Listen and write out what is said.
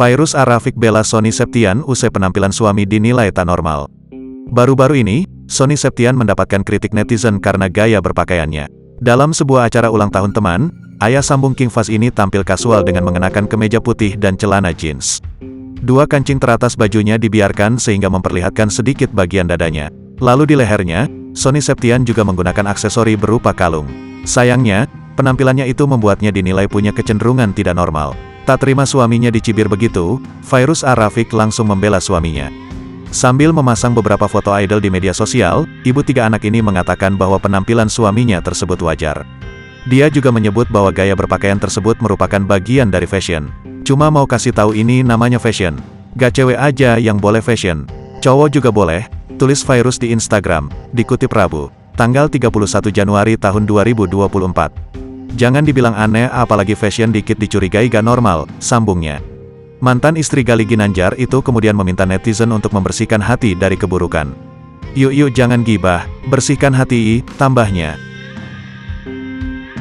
Fairuz Ar-Rafiq bela Sony Septian usai penampilan suami dinilai tak normal. Baru-baru ini, Sony Septian mendapatkan kritik netizen karena gaya berpakaiannya. Dalam sebuah acara ulang tahun teman, ayah sambung King Fahz ini tampil kasual dengan mengenakan kemeja putih dan celana jeans. Dua kancing teratas bajunya dibiarkan sehingga memperlihatkan sedikit bagian dadanya. Lalu di lehernya, Sony Septian juga menggunakan aksesori berupa kalung. Sayangnya, penampilannya itu membuatnya dinilai punya kecenderungan tidak normal. Tak terima suaminya dicibir begitu, Fairuz Ar-Rafiq langsung membela suaminya. Sambil memasang beberapa foto idol di media sosial, ibu tiga anak ini mengatakan bahwa penampilan suaminya tersebut wajar. Dia juga menyebut bahwa gaya berpakaian tersebut merupakan bagian dari fashion. Cuma mau kasih tahu ini namanya fashion. Gak cewek aja yang boleh fashion. Cowok juga boleh, tulis Fairuz di Instagram, dikutip Rabu, tanggal 31 Januari tahun 2024. Jangan dibilang aneh apalagi fashion dikit dicurigai gak normal, sambungnya. Mantan istri Gali Ginanjar itu kemudian meminta netizen untuk membersihkan hati dari keburukan. Yuk jangan gibah, bersihkan hati, tambahnya.